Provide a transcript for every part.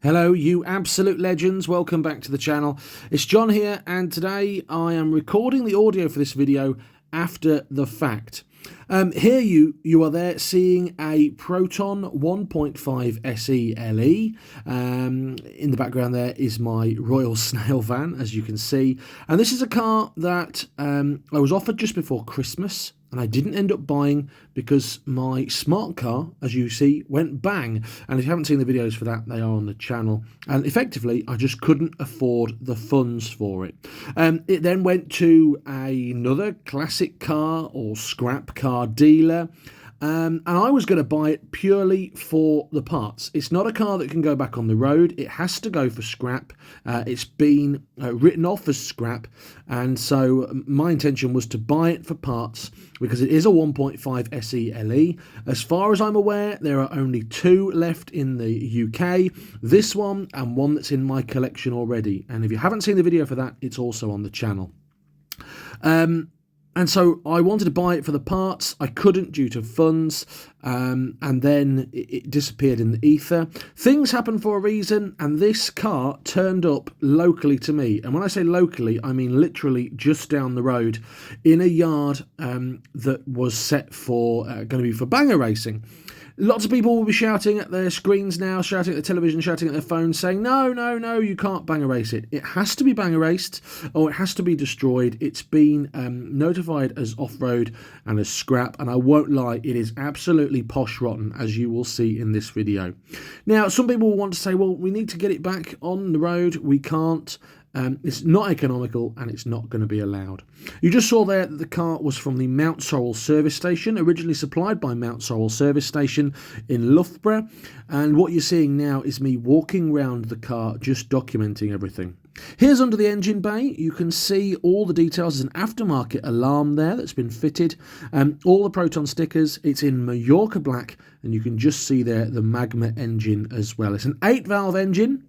Hello, you absolute legends. Welcome back to the channel. It's John here, and today I am recording the audio for this video after the fact. Here you are there seeing a Proton 1.5 SE LE. In the background there is my Royal Snail van, as you can see. And this is a car that I was offered just before Christmas, and I didn't end up buying because my smart car, as you see, went bang. And if you haven't seen the videos for that, they are on the channel. And effectively, I just couldn't afford the funds for it. It then went to another classic car or scrap car dealer. And I was going to buy it purely for the parts. It's not a car that can go back on the road. It has to go for scrap. It's been written off as scrap. And so my intention was to buy it for parts because it is a 1.5 SE LE. As far as I'm aware, there are only two left in the UK. This one and one that's in my collection already. And if you haven't seen the video for that, it's also on the channel. And so I wanted to buy it for the parts. I couldn't due to funds, and then it disappeared in the ether. Things happen for a reason, and this car turned up locally to me. And when I say locally, I mean literally just down the road in a yard that was set for going to be for banger racing. Lots of people will be shouting at their screens now, shouting at the television, shouting at their phones, saying, no, you can't banger race it. It has to be banger raced, or it has to be destroyed. It's been notified as off-road and as scrap, and I won't lie, it is absolutely posh rotten, as you will see in this video. Now, some people will want to say, well, we need to get it back on the road. We can't. It's not economical, and it's not going to be allowed. You just saw there that the car was from the Mount Sorrel service station, originally supplied by Mount Sorrel service station in Loughborough. And what you're seeing now is me walking around the car, just documenting everything. Here's under the engine bay. You can see all the details. There's an aftermarket alarm there that's been fitted. All the Proton stickers. It's in Mallorca black, and you can just see there the Magma engine as well. It's an 8-valve engine.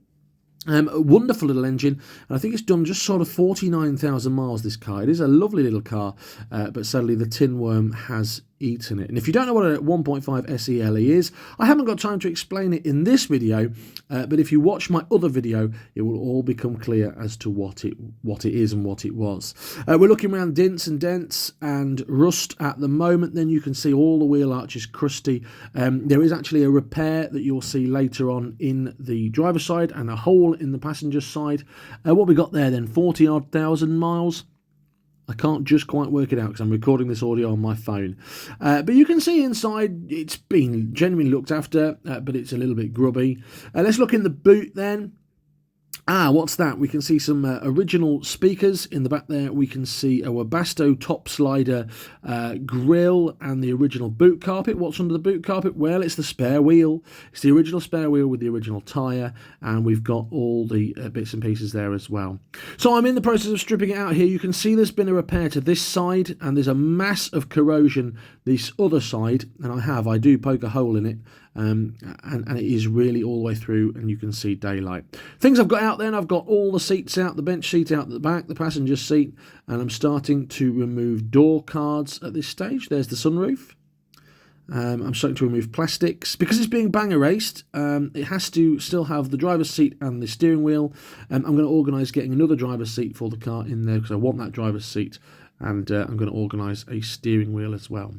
A wonderful little engine, and I think it's done just sort of 49,000 miles, this car. It is a lovely little car, but sadly the tin worm has eaten it. And if you don't know what a 1.5 SE LE is, I haven't got time to explain it in this video, but if you watch my other video, it will all become clear as to what it is and what it was. We're looking around dints and dents and rust at the moment. Then you can see all the wheel arches crusty. There is actually a repair that you'll see later on in the driver's side and a hole in the passenger side. What we got there then, 40-odd thousand miles. I can't just quite work it out because I'm recording this audio on my phone. But you can see inside it's been genuinely looked after, but it's a little bit grubby. Let's look in the boot then. What's that? We can see some original speakers in the back there. We can see a Webasto top slider grille and the original boot carpet. What's under the boot carpet? Well, it's the spare wheel. It's the original spare wheel with the original tyre, and we've got all the bits and pieces there as well. So I'm in the process of stripping it out here. You can see there's been a repair to this side, and there's a mass of corrosion this other side, and I do poke a hole in it. And it is really all the way through, and you can see daylight. Things I've got out then, I've got all the seats out, the bench seat out at the back, the passenger seat, and I'm starting to remove door cards at this stage. There's the sunroof. I'm starting to remove plastics. Because it's being bang erased, it has to still have the driver's seat and the steering wheel. I'm going to organise getting another driver's seat for the car in there because I want that driver's seat, and I'm going to organise a steering wheel as well.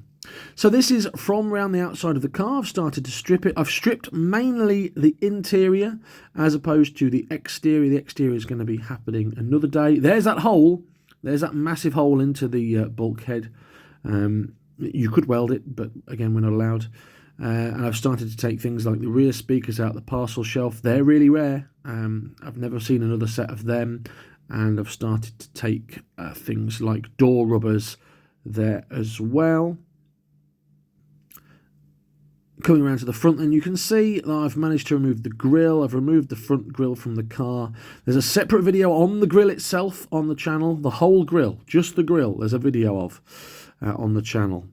So this is from around the outside of the car. I've started to strip it. I've stripped mainly the interior as opposed to the exterior. The exterior is going to be happening another day. There's that hole. There's that massive hole into the bulkhead. You could weld it, but again, we're not allowed. And I've started to take things like the rear speakers out the parcel shelf. They're really rare. I've never seen another set of them. And I've started to take things like door rubbers there as well. Coming around to the front, then you can see that I've managed to remove the grille. I've removed the front grille from the car. There's a separate video on the grille itself on the channel. The whole grille, just the grille, there's a video of on the channel.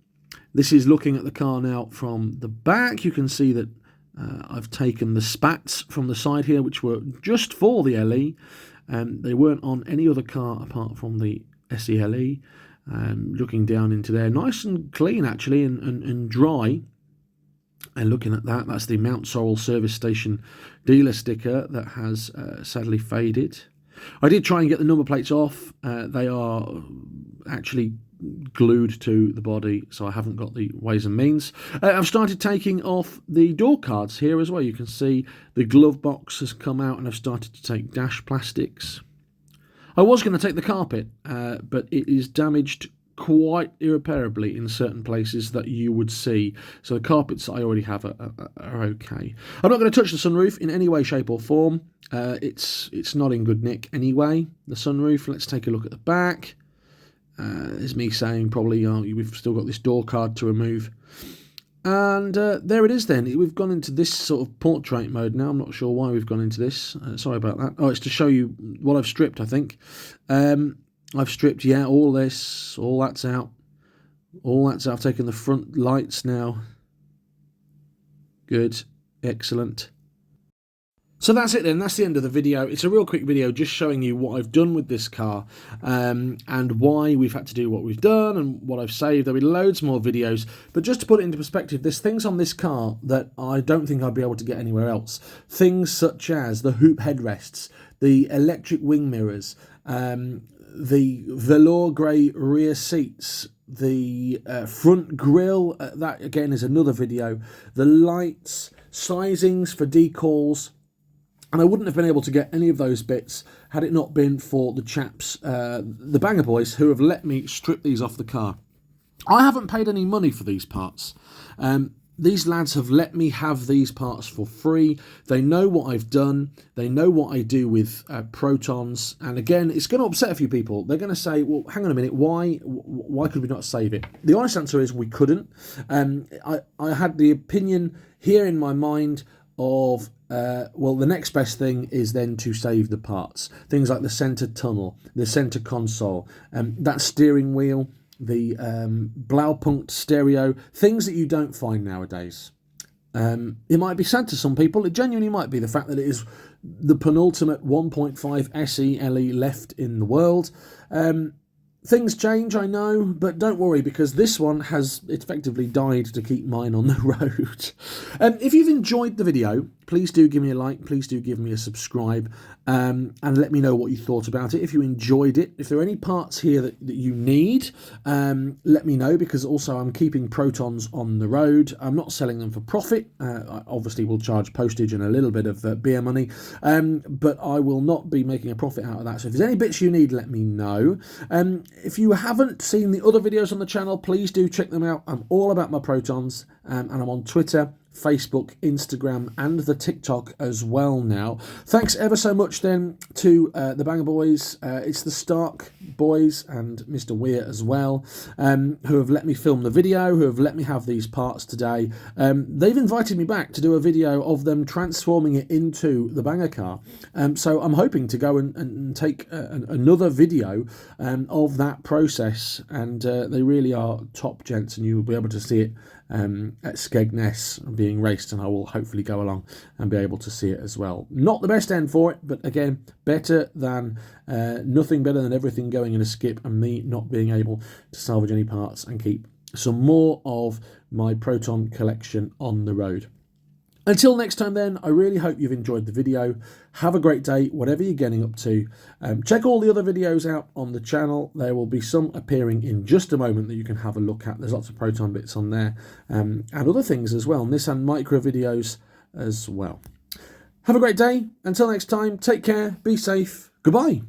This is looking at the car now from the back. You can see that I've taken the spats from the side here, which were just for the LE. They weren't on any other car apart from the SE LE. Looking down into there, nice and clean actually, and dry. And looking at that, that's the Mount Sorrel service station dealer sticker that has sadly faded. I did try and get the number plates off. They are actually glued to the body, so I haven't got the ways and means. I've started taking off the door cards here as well. You can see the glove box has come out, and I've started to take dash plastics. I was going to take the carpet, but it is damaged quite irreparably in certain places that you would see. So the carpets I already have are okay. I'm not going to touch the sunroof in any way, shape or form. It's not in good nick anyway, the sunroof. Let's take a look at the back. There's me saying probably we've still got this door card to remove. And there it is then. We've gone into this sort of portrait mode now. I'm not sure why we've gone into this. Sorry about that. Oh, it's to show you what I've stripped, I think. I've stripped, yeah, all this, all that's out. All that's out. I've taken the front lights now. Good. Excellent. So that's it then, that's the end of the video. It's a real quick video just showing you what I've done with this car and why we've had to do what we've done and what I've saved. There'll be loads more videos, but just to put it into perspective, there's things on this car that I don't think I'd be able to get anywhere else. Things such as the hoop headrests, the electric wing mirrors, the velour grey rear seats, the front grille, that again is another video, the lights, sizings for decals. And I wouldn't have been able to get any of those bits had it not been for the chaps, the Banger Boys, who have let me strip these off the car. I haven't paid any money for these parts. These lads have let me have these parts for free. They know what I've done. They know what I do with Protons. And again, it's going to upset a few people. They're going to say, well, hang on a minute, why could we not save it? The honest answer is we couldn't. I had the opinion here in my mind of, well, the next best thing is then to save the parts. Things like the centre tunnel, the centre console, that steering wheel, the Blaupunkt stereo, things that you don't find nowadays. It might be sad to some people. It genuinely might be, the fact that it is the penultimate 1.5 SE LE left in the world. Things change, I know, but don't worry, because this one has effectively died to keep mine on the road. If you've enjoyed the video, please do give me a like, please do give me a subscribe, and let me know what you thought about it. If you enjoyed it, if there are any parts here that you need, let me know, because also I'm keeping Protons on the road. I'm not selling them for profit. I obviously will charge postage and a little bit of beer money, but I will not be making a profit out of that. So if there's any bits you need, let me know. If you haven't seen the other videos on the channel, please do check them out. I'm all about my Protons, and I'm on Twitter, Facebook, Instagram, and the TikTok as well now. Thanks ever so much then to the Banger Boys. It's the Stark Boys and Mr. Weir as well, who have let me film the video, who have let me have these parts today. They've invited me back to do a video of them transforming it into the Banger car. So I'm hoping to go and take another video of that process, and they really are top gents, and you will be able to see it at Skegness being raced, and I will hopefully go along and be able to see it as well. Not the best end for it, but again, better than nothing, better than everything going in a skip and me not being able to salvage any parts and keep some more of my Proton collection on the road. Until next time then, I really hope you've enjoyed the video. Have a great day, whatever you're getting up to. Check all the other videos out on the channel. There will be some appearing in just a moment that you can have a look at. There's lots of Proton bits on there, and other things as well, Nissan Micra videos as well. Have a great day. Until next time, take care, be safe, goodbye.